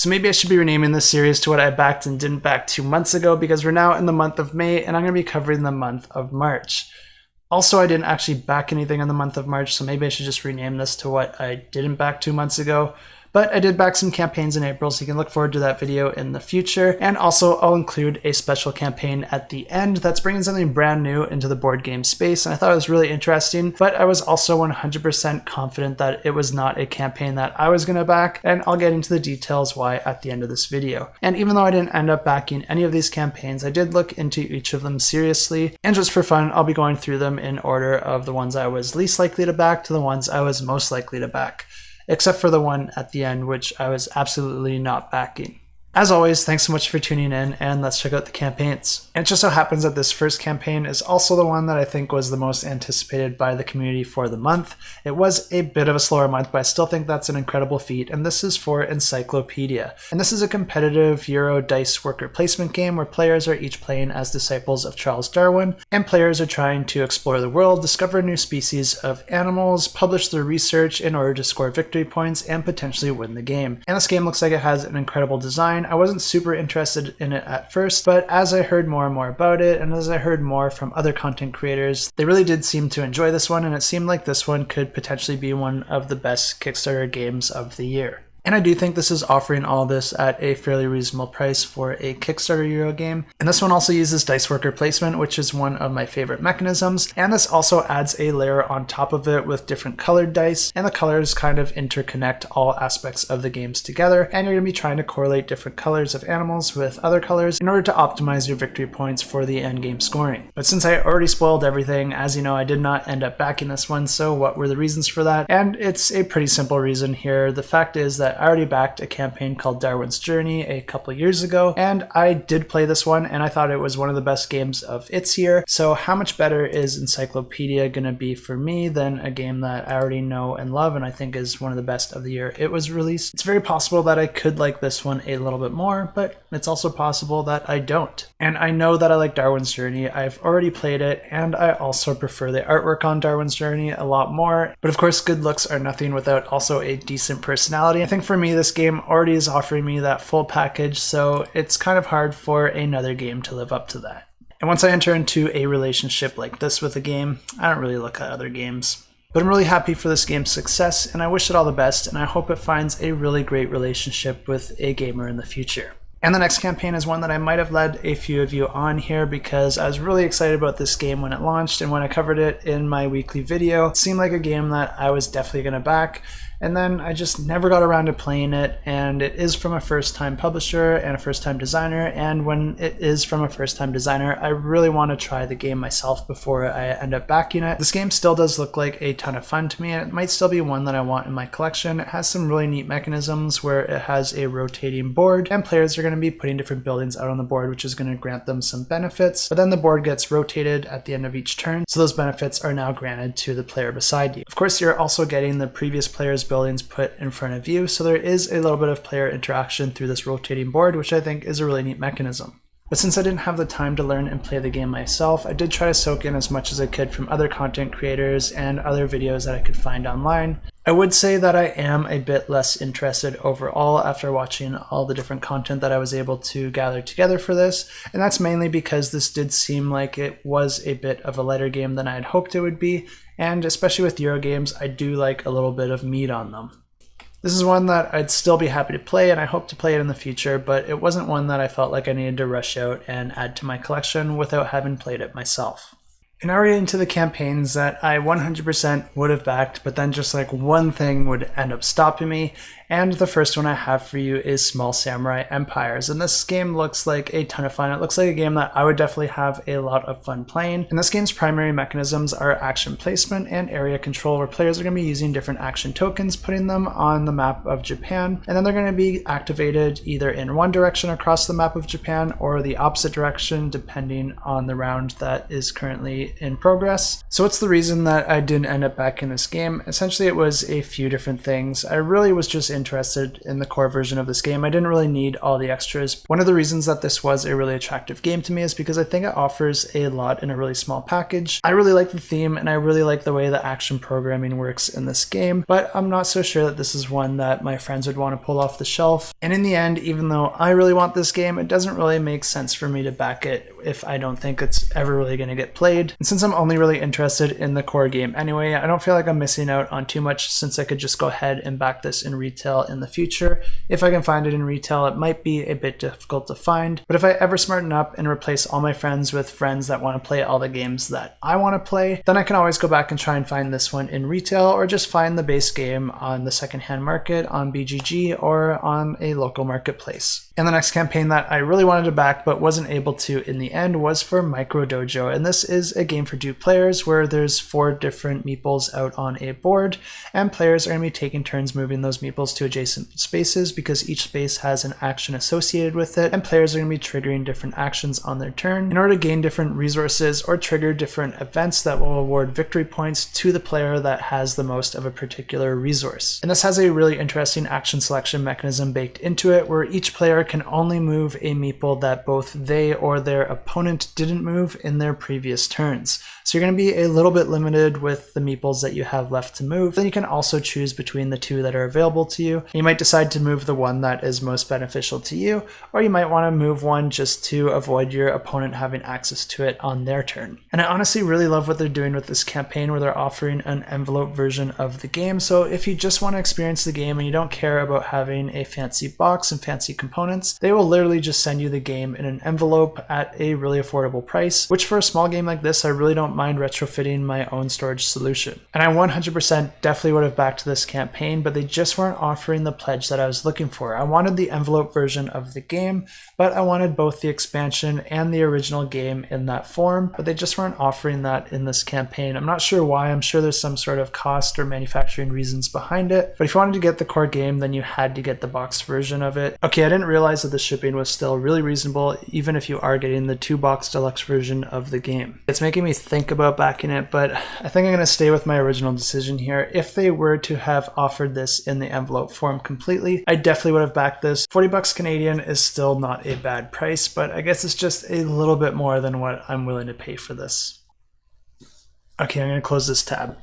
So maybe I should be renaming this series to what I backed and didn't back 2 months ago, because we're now in the month of May and I'm going to be covering the month of March. Also, I didn't actually back anything in the month of March, so maybe I should just rename this to what I didn't back 2 months ago. But I did back some campaigns in April, so you can look forward to that video in the future. And also, I'll include a special campaign at the end that's bringing something brand new into the board game space, and I thought it was really interesting, but I was also 100% confident that it was not a campaign that I was going to back, and I'll get into the details why at the end of this video. And even though I didn't end up backing any of these campaigns, I did look into each of them seriously, and just for fun, I'll be going through them in order of the ones I was least likely to back to the ones I was most likely to back. Except for the one at the end, which I was absolutely not backing. As always, thanks so much for tuning in, and let's check out the campaigns. And it just so happens that this first campaign is also the one that I think was the most anticipated by the community for the month. It was a bit of a slower month, but I still think that's an incredible feat, and this is for Encyclopedia. And this is a competitive Euro dice worker placement game where players are each playing as disciples of Charles Darwin, and players are trying to explore the world, discover new species of animals, publish their research in order to score victory points, and potentially win the game. And this game looks like it has an incredible design. I wasn't super interested in it at first, but as I heard more and more about it, and as I heard more from other content creators, they really did seem to enjoy this one, and it seemed like this one could potentially be one of the best Kickstarter games of the year. And I do think this is offering all this at a fairly reasonable price for a Kickstarter Euro game. And this one also uses dice worker placement, which is one of my favorite mechanisms. And this also adds a layer on top of it with different colored dice, and the colors kind of interconnect all aspects of the games together. And you're going to be trying to correlate different colors of animals with other colors in order to optimize your victory points for the end game scoring. But since I already spoiled everything, as you know, I did not end up backing this one. So what were the reasons for that? And it's a pretty simple reason here. The fact is that I already backed a campaign called Darwin's Journey a couple years ago, and I did play this one, and I thought it was one of the best games of its year. So how much better is Encyclopedia going to be for me than a game that I already know and love, and I think is one of the best of the year it was released? It's very possible that I could like this one a little bit more, but it's also possible that I don't. And I know that I like Darwin's Journey. I've already played it, and I also prefer the artwork on Darwin's Journey a lot more. But of course, good looks are nothing without also a decent personality. I think for me, this game already is offering me that full package, so it's kind of hard for another game to live up to that. And once I enter into a relationship like this with a game, I don't really look at other games. But I'm really happy for this game's success, and I wish it all the best, and I hope it finds a really great relationship with a gamer in the future. And the next campaign is one that I might have led a few of you on here because I was really excited about this game when it launched, and when I covered it in my weekly video, it seemed like a game that I was definitely going to back. And then I just never got around to playing it, and it is from a first-time publisher and a first-time designer, and when it is from a first-time designer, I really want to try the game myself before I end up backing it. This game still does look like a ton of fun to me, and it might still be one that I want in my collection. It has some really neat mechanisms where it has a rotating board, and players are going to be putting different buildings out on the board, which is going to grant them some benefits, but then the board gets rotated at the end of each turn, so those benefits are now granted to the player beside you. Of course, you're also getting the previous player's buildings put in front of you, so there is a little bit of player interaction through this rotating board, which I think is a really neat mechanism. But since I didn't have the time to learn and play the game myself, I did try to soak in as much as I could from other content creators and other videos that I could find online. I would say that I am a bit less interested overall after watching all the different content that I was able to gather together for this, and that's mainly because this did seem like it was a bit of a lighter game than I had hoped it would be, and especially with Euro games, I do like a little bit of meat on them. This is one that I'd still be happy to play, and I hope to play it in the future, but it wasn't one that I felt like I needed to rush out and add to my collection without having played it myself. And now we're getting to the campaigns that I 100% would have backed, but then just like one thing would end up stopping me. And the first one I have for you is Small Samurai Empires. And this game looks like a ton of fun. It looks like a game that I would definitely have a lot of fun playing. And this game's primary mechanisms are action placement and area control, where players are going to be using different action tokens, putting them on the map of Japan. And then they're going to be activated either in one direction across the map of Japan or the opposite direction, depending on the round that is currently in progress. So what's the reason that I didn't end up backing this game? Essentially, it was a few different things. I really was just interested in the core version of this game. I didn't really need all the extras. One of the reasons that this was a really attractive game to me is because I think it offers a lot in a really small package. I really like the theme and I really like the way the action programming works in this game, but I'm not so sure that this is one that my friends would want to pull off the shelf. And in the end, even though I really want this game, it doesn't really make sense for me to back it if I don't think it's ever really going to get played. And since I'm only really interested in the core game anyway, I don't feel like I'm missing out on too much, since I could just go ahead and back this in retail in the future. If I can find it in retail, it might be a bit difficult to find, but if I ever smarten up and replace all my friends with friends that want to play all the games that I want to play, then I can always go back and try and find this one in retail, or just find the base game on the secondhand market on BGG or on a local marketplace. And the next campaign that I really wanted to back but wasn't able to in the end was for Micro-Dojo, and this is a game for 2 players where there's 4 different meeples out on a board, and players are going to be taking turns moving those meeples to adjacent spaces because each space has an action associated with it, and players are going to be triggering different actions on their turn in order to gain different resources or trigger different events that will award victory points to the player that has the most of a particular resource. And this has a really interesting action selection mechanism baked into it, where each player can only move a meeple that both they or their opponent didn't move in their previous turns. So you're going to be a little bit limited with the meeples that you have left to move. Then you can also choose between the 2 that are available to you. You might decide to move the one that is most beneficial to you, or you might want to move one just to avoid your opponent having access to it on their turn. And I honestly really love what they're doing with this campaign, where they're offering an envelope version of the game. So if you just want to experience the game and you don't care about having a fancy box and fancy components, they will literally just send you the game in an envelope at a really affordable price, which for a small game like this, I really don't mind retrofitting my own storage solution. And I 100% definitely would have backed this campaign, but they just weren't offering the pledge that I was looking for. I wanted the envelope version of the game, but I wanted both the expansion and the original game in that form, but they just weren't offering that in this campaign. I'm not sure why. I'm sure there's some sort of cost or manufacturing reasons behind it, but if you wanted to get the core game, then you had to get the boxed version of it. Okay, I didn't realize that the shipping was still really reasonable, even if you are getting the 2-box deluxe version of the game. It's making me think about backing it, but I think I'm going to stay with my original decision here. If they were to have offered this in the envelope form completely, I definitely would have backed this. 40 bucks Canadian is still not a bad price, but I guess it's just a little bit more than what I'm willing to pay for this. Okay, I'm going to close this tab.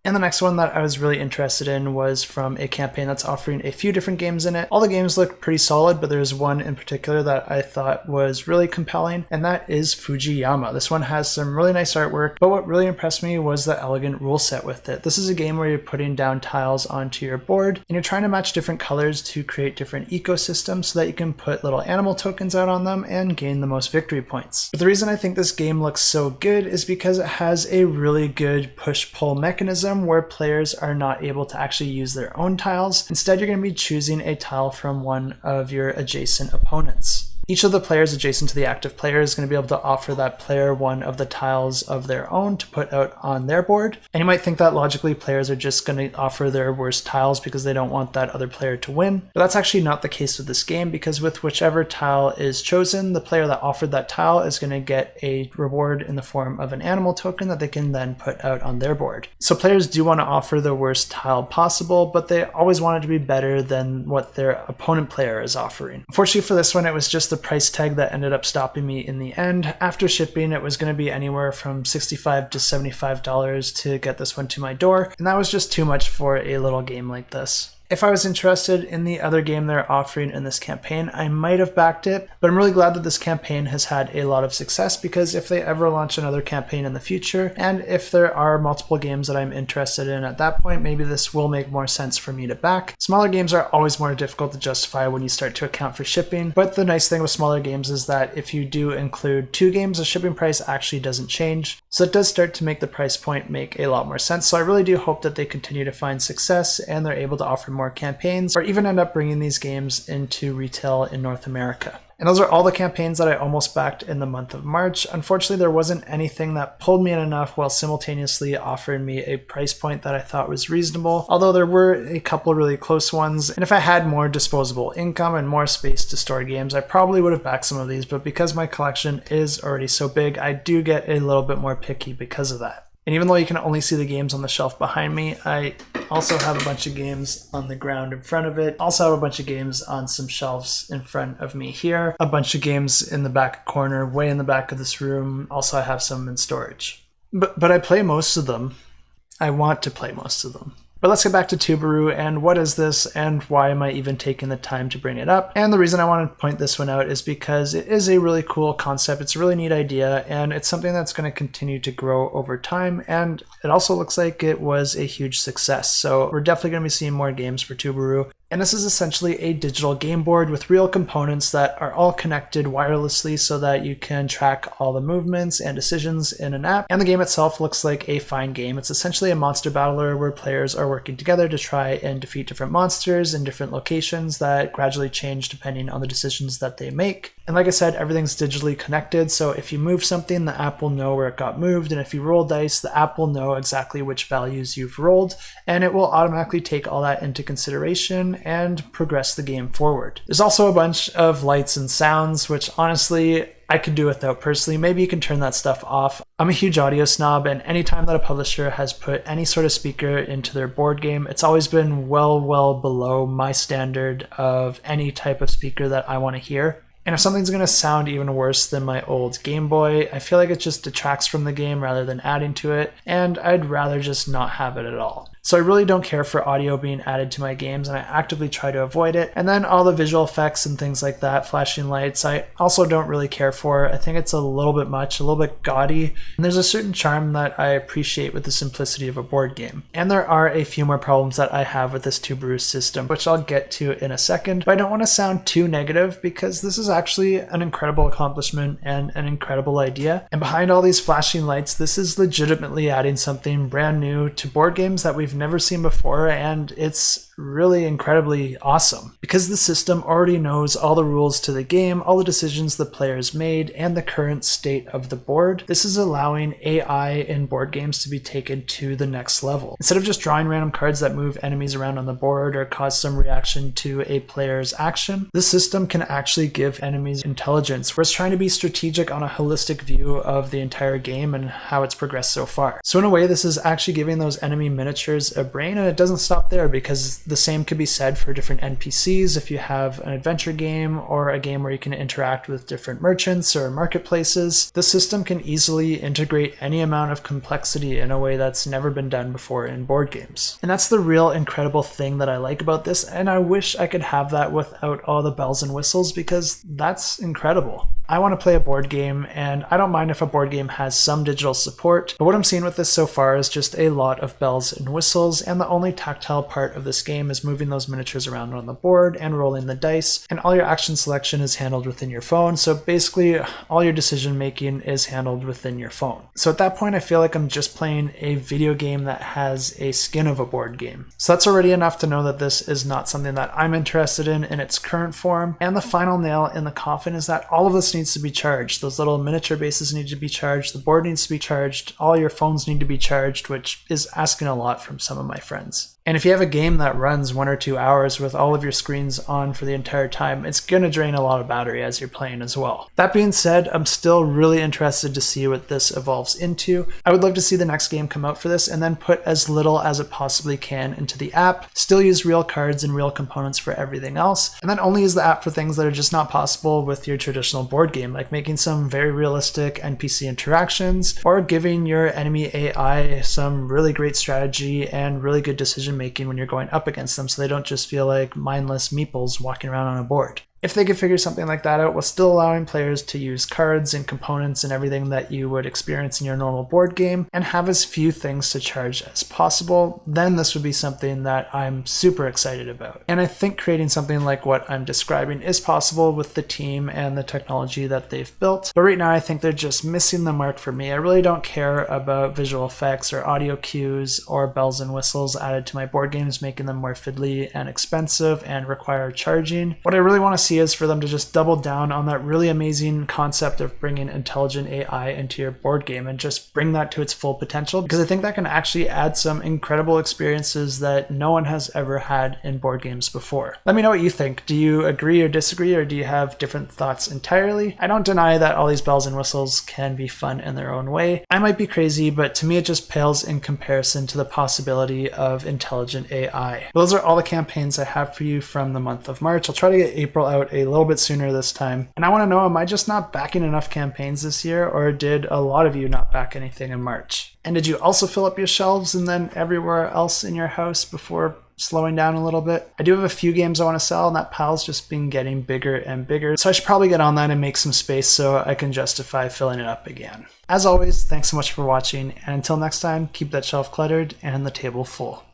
And the next one that I was really interested in was from a campaign that's offering a few different games in it. All the games look pretty solid, but there's one in particular that I thought was really compelling, and that is Fujiyama. This one has some really nice artwork, but what really impressed me was the elegant rule set with it. This is a game where you're putting down tiles onto your board, and you're trying to match different colors to create different ecosystems so that you can put little animal tokens out on them and gain the most victory points. But the reason I think this game looks so good is because it has a really good push-pull mechanism where players are not able to actually use their own tiles. Instead, you're going to be choosing a tile from one of your adjacent opponents. Each of the players adjacent to the active player is going to be able to offer that player one of the tiles of their own to put out on their board. And you might think that logically players are just going to offer their worst tiles because they don't want that other player to win. But that's actually not the case with this game, because with whichever tile is chosen, the player that offered that tile is going to get a reward in the form of an animal token that they can then put out on their board. So players do want to offer the worst tile possible, but they always want it to be better than what their opponent player is offering. Unfortunately for this one, it was just the price tag that ended up stopping me in the end. After shipping, it was going to be anywhere from $65 to $75 to get this one to my door, and that was just too much for a little game like this. If I was interested in the other game they're offering in this campaign, I might have backed it, but I'm really glad that this campaign has had a lot of success, because if they ever launch another campaign in the future, and if there are multiple games that I'm interested in at that point, maybe this will make more sense for me to back. Smaller games are always more difficult to justify when you start to account for shipping, but the nice thing with smaller games is that if you do include 2 games, the shipping price actually doesn't change. So it does start to make the price point make a lot more sense. So I really do hope that they continue to find success and they're able to offer more campaigns, or even end up bringing these games into retail in North America. And those are all the campaigns that I almost backed in the month of March. Unfortunately, there wasn't anything that pulled me in enough while simultaneously offering me a price point that I thought was reasonable, although there were a couple really close ones. And if I had more disposable income and more space to store games, I probably would have backed some of these, but because my collection is already so big, I do get a little bit more picky because of that. And even though you can only see the games on the shelf behind me, I also have a bunch of games on the ground in front of it. Also have a bunch of games on some shelves in front of me here. A bunch of games in the back corner, way in the back of this room. Also, I have some in storage. But I play most of them. I want to play most of them. But let's get back to Teburu and what is this and why am I even taking the time to bring it up? And the reason I want to point this one out is because it is a really cool concept. It's a really neat idea and it's something that's going to continue to grow over time. And it also looks like it was a huge success. So we're definitely going to be seeing more games for Teburu. And this is essentially a digital game board with real components that are all connected wirelessly so that you can track all the movements and decisions in an app. And the game itself looks like a fine game. It's essentially a monster battler where players are working together to try and defeat different monsters in different locations that gradually change depending on the decisions that they make. And like I said, everything's digitally connected. So if you move something, the app will know where it got moved. And if you roll dice, the app will know exactly which values you've rolled. And it will automatically take all that into consideration and progress the game forward. There's also a bunch of lights and sounds, which honestly, I could do without personally. Maybe you can turn that stuff off. I'm a huge audio snob, and anytime that a publisher has put any sort of speaker into their board game, it's always been well below my standard of any type of speaker that I want to hear. And if something's going to sound even worse than my old Game Boy, I feel like it just detracts from the game rather than adding to it, and I'd rather just not have it at all. So I really don't care for audio being added to my games, and I actively try to avoid it. And then all the visual effects and things like that, flashing lights, I also don't really care for. I think it's a little bit much, a little bit gaudy, and there's a certain charm that I appreciate with the simplicity of a board game. And there are a few more problems that I have with this Teburu system, which I'll get to in a second, but I don't want to sound too negative because this is actually an incredible accomplishment and an incredible idea. And behind all these flashing lights, this is legitimately adding something brand new to board games that we've never seen before, and it's really incredibly awesome because the system already knows all the rules to the game, all the decisions the players made, and the current state of the board. This is allowing AI in board games to be taken to the next level. Instead of just drawing random cards that move enemies around on the board or cause some reaction to a player's action, the system can actually give enemies intelligence, where it's trying to be strategic on a holistic view of the entire game and how it's progressed so far. So in a way, this is actually giving those enemy miniatures a brain, and it doesn't stop there because the same could be said for different NPCs if you have an adventure game or a game where you can interact with different merchants or marketplaces. The system can easily integrate any amount of complexity in a way that's never been done before in board games. And that's the real incredible thing that I like about this, and I wish I could have that without all the bells and whistles because that's incredible. I want to play a board game, and I don't mind if a board game has some digital support, but what I'm seeing with this so far is just a lot of bells and whistles, and the only tactile part of this game is moving those miniatures around on the board and rolling the dice, and all your action selection is handled within your phone, so basically all your decision making is handled within your phone. So at that point, I feel like I'm just playing a video game that has a skin of a board game. So that's already enough to know that this is not something that I'm interested in its current form, and the final nail in the coffin is that all of this needs to be charged. Those little miniature bases need to be charged, the board needs to be charged, all your phones need to be charged, which is asking a lot from some of my friends. And if you have a game that runs 1 or 2 hours with all of your screens on for the entire time, it's going to drain a lot of battery as you're playing as well. That being said, I'm still really interested to see what this evolves into. I would love to see the next game come out for this and then put as little as it possibly can into the app, still use real cards and real components for everything else, and then only use the app for things that are just not possible with your traditional board game, like making some very realistic NPC interactions or giving your enemy AI some really great strategy and really good decision making when you're going up against them so they don't just feel like mindless meeples walking around on a board. If they could figure something like that out while still allowing players to use cards and components and everything that you would experience in your normal board game and have as few things to charge as possible, then this would be something that I'm super excited about. And I think creating something like what I'm describing is possible with the team and the technology that they've built. But right now I think they're just missing the mark for me. I really don't care about visual effects or audio cues or bells and whistles added to my board games, making them more fiddly and expensive and require charging. What I really want to see see is for them to just double down on that really amazing concept of bringing intelligent AI into your board game and just bring that to its full potential, because I think that can actually add some incredible experiences that no one has ever had in board games before. Let me know what you think. Do you agree or disagree, or do you have different thoughts entirely? I don't deny that all these bells and whistles can be fun in their own way. I might be crazy, but to me it just pales in comparison to the possibility of intelligent AI. Those are all the campaigns I have for you from the month of March. I'll try to get April out a little bit sooner this time. And I want to know, am I just not backing enough campaigns this year, or did a lot of you not back anything in March? And did you also fill up your shelves and then everywhere else in your house before slowing down a little bit? I do have a few games I want to sell, and that pile's just been getting bigger and bigger. So I should probably get on that and make some space so I can justify filling it up again. As always, thanks so much for watching, and until next time, keep that shelf cluttered and the table full.